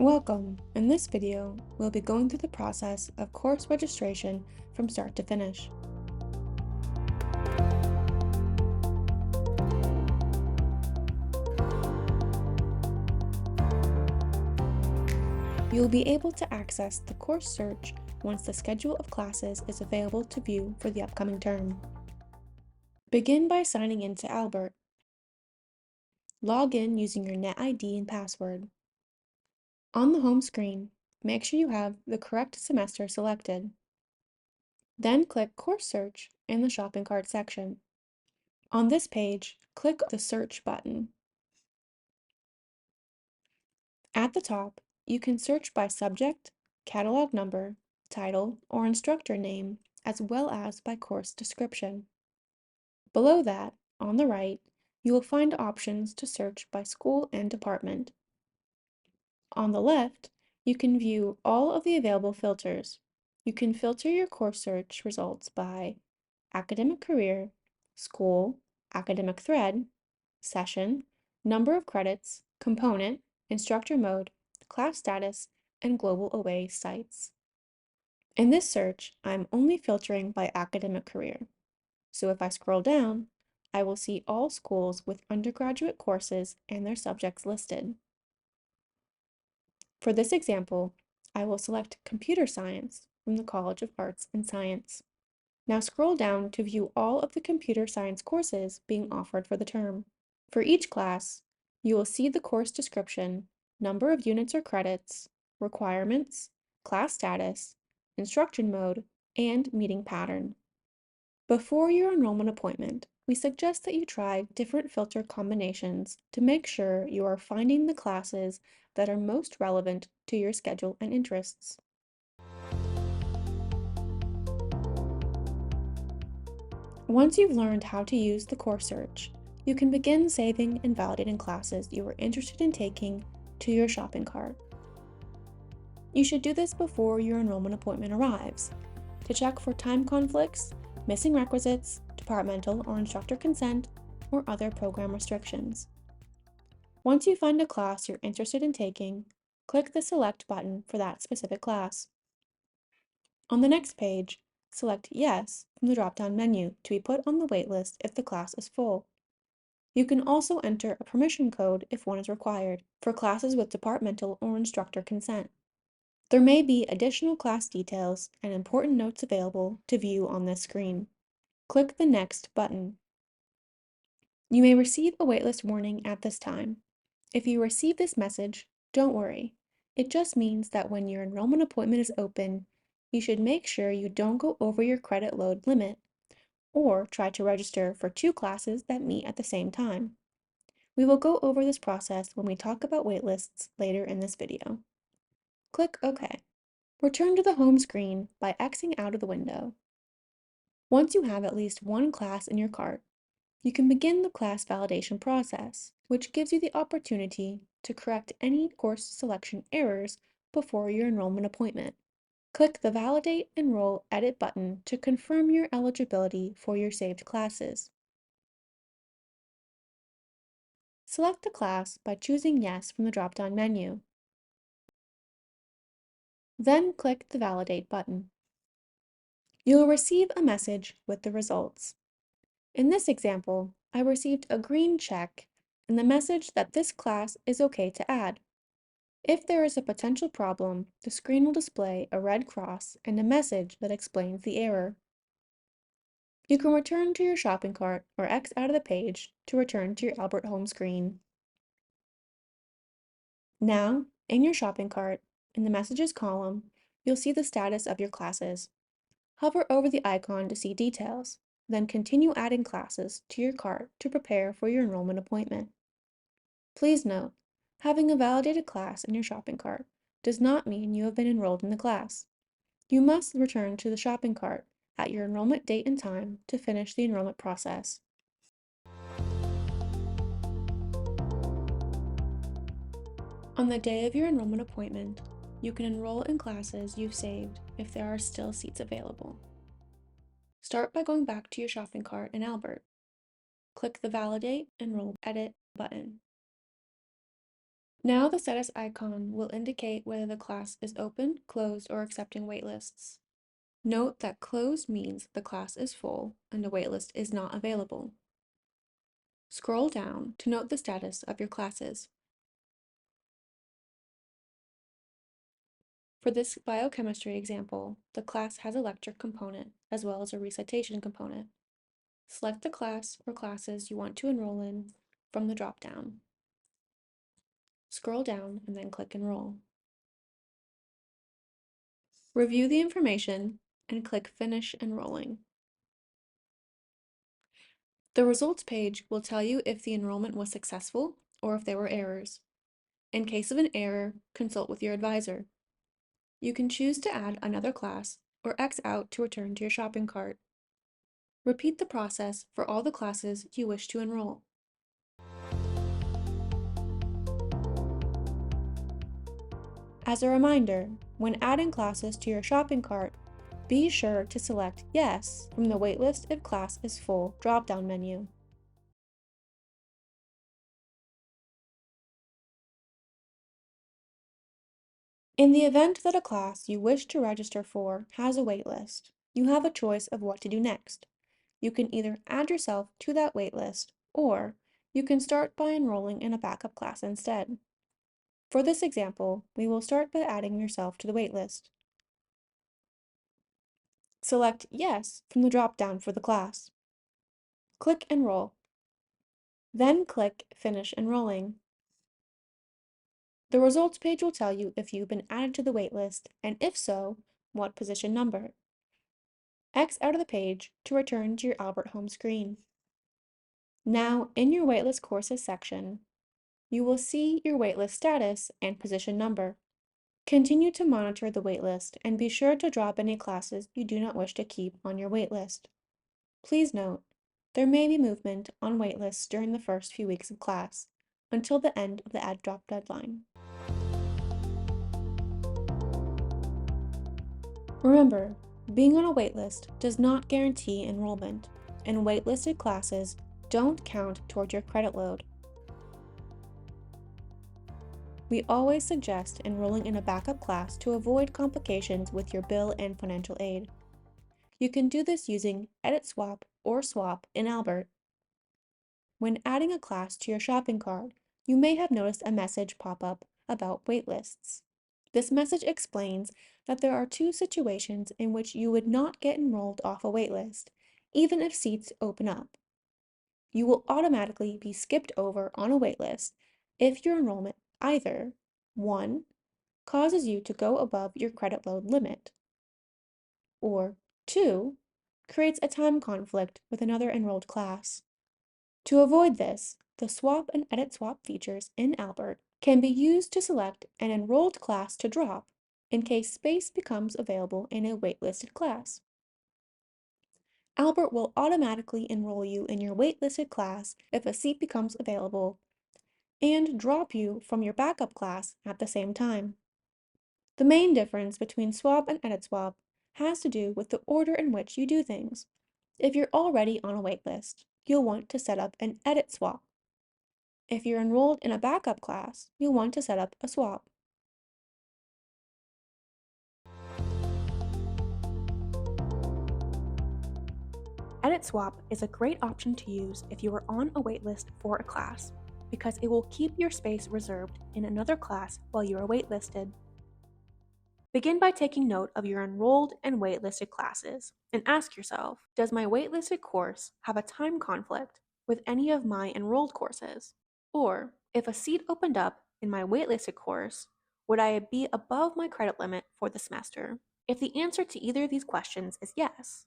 Welcome! In this video, we'll be going through the process of course registration from start to finish. You'll be able to access the course search once the schedule of classes is available to view for the upcoming term. Begin by signing in to Albert. Log in using your NetID and password. On the home screen, make sure you have the correct semester selected. Then click Course Search in the shopping cart section. On this page, click the Search button. At the top, you can search by subject, catalog number, title, or instructor name, as well as by course description. Below that, on the right, you will find options to search by school and department. On the left, you can view all of the available filters. You can filter your course search results by academic career, school, academic thread, session, number of credits, component, instructor mode, class status, and global away sites. In this search, I'm only filtering by academic career. So if I scroll down, I will see all schools with undergraduate courses and their subjects listed. For this example, I will select Computer Science from the College of Arts and Science. Now scroll down to view all of the computer science courses being offered for the term. For each class, you will see the course description, number of units or credits, requirements, class status, instruction mode, and meeting pattern. Before your enrollment appointment, we suggest that you try different filter combinations to make sure you are finding the classes that are most relevant to your schedule and interests. Once you've learned how to use the course search, you can begin saving and validating classes you are interested in taking to your shopping cart. You should do this before your enrollment appointment arrives to check for time conflicts, missing requisites, departmental or instructor consent, or other program restrictions. Once you find a class you're interested in taking, click the Select button for that specific class. On the next page, select Yes from the drop-down menu to be put on the waitlist if the class is full. You can also enter a permission code if one is required for classes with departmental or instructor consent. There may be additional class details and important notes available to view on this screen. Click the Next button. You may receive a waitlist warning at this time. If you receive this message, don't worry. It just means that when your enrollment appointment is open, you should make sure you don't go over your credit load limit or try to register for 2 classes that meet at the same time. We will go over this process when we talk about waitlists later in this video. Click OK. Return to the home screen by Xing out of the window. Once you have at least one class in your cart, you can begin the class validation process, which gives you the opportunity to correct any course selection errors before your enrollment appointment. Click the Validate, Enroll, Edit button to confirm your eligibility for your saved classes. Select the class by choosing Yes from the drop-down menu. Then click the Validate button. You will receive a message with the results. In this example, I received a green check and the message that this class is okay to add. If there is a potential problem, the screen will display a red cross and a message that explains the error. You can return to your shopping cart or X out of the page to return to your Albert home screen. Now, in your shopping cart, in the Messages column, you'll see the status of your classes. Hover over the icon to see details, then continue adding classes to your cart to prepare for your enrollment appointment. Please note, having a validated class in your shopping cart does not mean you have been enrolled in the class. You must return to the shopping cart at your enrollment date and time to finish the enrollment process. On the day of your enrollment appointment, you can enroll in classes you've saved if there are still seats available. Start by going back to your shopping cart in Albert. Click the Validate, Enroll, Edit button. Now the status icon will indicate whether the class is open, closed, or accepting waitlists. Note that closed means the class is full and a waitlist is not available. Scroll down to note the status of your classes. For this biochemistry example, the class has a lecture component as well as a recitation component. Select the class or classes you want to enroll in from the drop-down. Scroll down and then click Enroll. Review the information and click Finish Enrolling. The results page will tell you if the enrollment was successful or if there were errors. In case of an error, consult with your advisor. You can choose to add another class or X out to return to your shopping cart. Repeat the process for all the classes you wish to enroll. As a reminder, when adding classes to your shopping cart, be sure to select Yes from the Waitlist if class is full drop-down menu. In the event that a class you wish to register for has a waitlist, you have a choice of what to do next. You can either add yourself to that waitlist, or you can start by enrolling in a backup class instead. For this example, we will start by adding yourself to the waitlist. Select Yes from the drop-down for the class. Click Enroll. Then click Finish Enrolling. The results page will tell you if you've been added to the waitlist, and if so, what position number. X out of the page to return to your Albert home screen. Now, in your waitlist courses section, you will see your waitlist status and position number. Continue to monitor the waitlist and be sure to drop any classes you do not wish to keep on your waitlist. Please note, there may be movement on waitlists during the first few weeks of class, until the end of the add drop deadline. Remember, being on a waitlist does not guarantee enrollment, and waitlisted classes don't count toward your credit load. We always suggest enrolling in a backup class to avoid complications with your bill and financial aid. You can do this using Edit Swap or Swap in Albert. When adding a class to your shopping cart, you may have noticed a message pop up about waitlists. This message explains that there are two situations in which you would not get enrolled off a waitlist, even if seats open up. You will automatically be skipped over on a waitlist if your enrollment either 1. Causes you to go above your credit load limit, or 2. Creates a time conflict with another enrolled class. To avoid this, the Swap and Edit Swap features in Albert can be used to select an enrolled class to drop in case space becomes available in a waitlisted class. Albert will automatically enroll you in your waitlisted class if a seat becomes available and drop you from your backup class at the same time. The main difference between Swap and Edit Swap has to do with the order in which you do things. If you're already on a waitlist, you'll want to set up an Edit Swap. If you're enrolled in a backup class, you'll want to set up a swap. Edit Swap is a great option to use if you are on a waitlist for a class, because it will keep your space reserved in another class while you are waitlisted. Begin by taking note of your enrolled and waitlisted classes and ask yourself, does my waitlisted course have a time conflict with any of my enrolled courses? Or, if a seat opened up in my waitlisted course, would I be above my credit limit for the semester? If the answer to either of these questions is yes,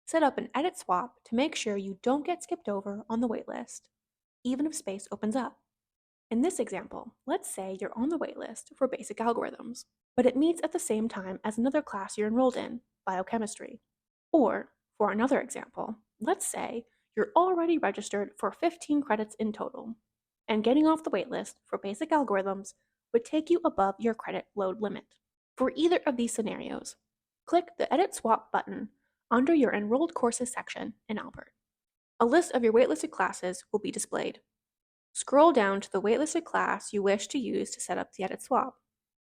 set up an edit swap to make sure you don't get skipped over on the waitlist, even if space opens up. In this example, let's say you're on the waitlist for basic algorithms, but it meets at the same time as another class you're enrolled in, biochemistry. Or, for another example, let's say you're already registered for 15 credits in total, and getting off the waitlist for basic algorithms would take you above your credit load limit. For either of these scenarios, click the Edit Swap button under your Enrolled Courses section in Albert. A list of your waitlisted classes will be displayed. Scroll down to the waitlisted class you wish to use to set up the edit swap.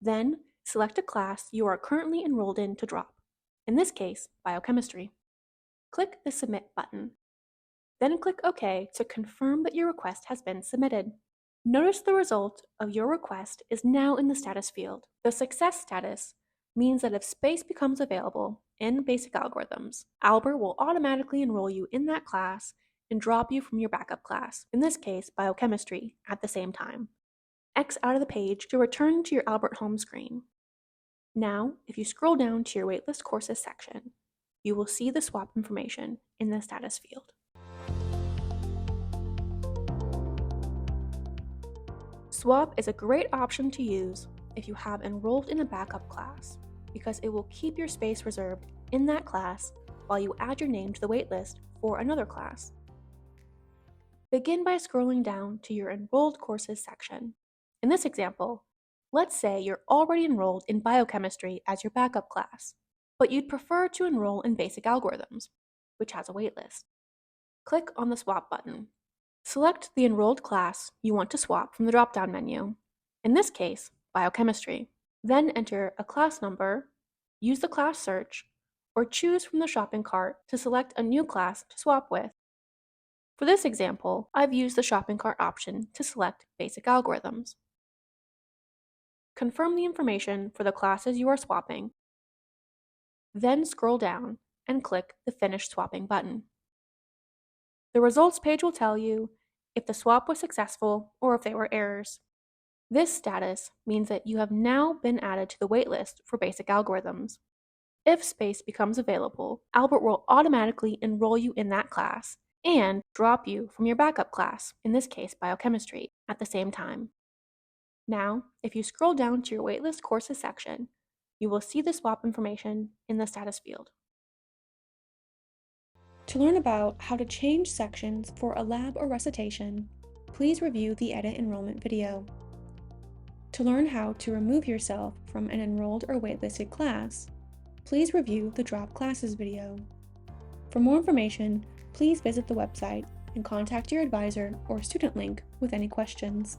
Then, select a class you are currently enrolled in to drop, in this case, biochemistry. Click the Submit button. Then click OK to confirm that your request has been submitted. Notice the result of your request is now in the status field. The success status means that if space becomes available in basic algorithms, Albert will automatically enroll you in that class and drop you from your backup class, in this case biochemistry, at the same time. X out of the page to return to your Albert home screen. Now, if you scroll down to your waitlist courses section, you will see the swap information in the status field. Swap is a great option to use if you have enrolled in a backup class, because it will keep your space reserved in that class while you add your name to the waitlist for another class. Begin by scrolling down to your enrolled courses section. In this example, let's say you're already enrolled in biochemistry as your backup class, but you'd prefer to enroll in basic algorithms, which has a waitlist. Click on the Swap button. Select the enrolled class you want to swap from the drop-down menu, in this case, biochemistry. Then enter a class number, use the class search, or choose from the shopping cart to select a new class to swap with. For this example, I've used the shopping cart option to select basic algorithms. Confirm the information for the classes you are swapping, then scroll down and click the Finish Swapping button. The results page will tell you if the swap was successful or if there were errors. This status means that you have now been added to the waitlist for basic algorithms. If space becomes available, Albert will automatically enroll you in that class and drop you from your backup class, in this case biochemistry, at the same time. Now, if you scroll down to your waitlist courses section, you will see the swap information in the status field. To learn about how to change sections for a lab or recitation, please review the Edit Enrollment video. To learn how to remove yourself from an enrolled or waitlisted class, please review the Drop Classes video. For more information, please visit the website and contact your advisor or student link with any questions.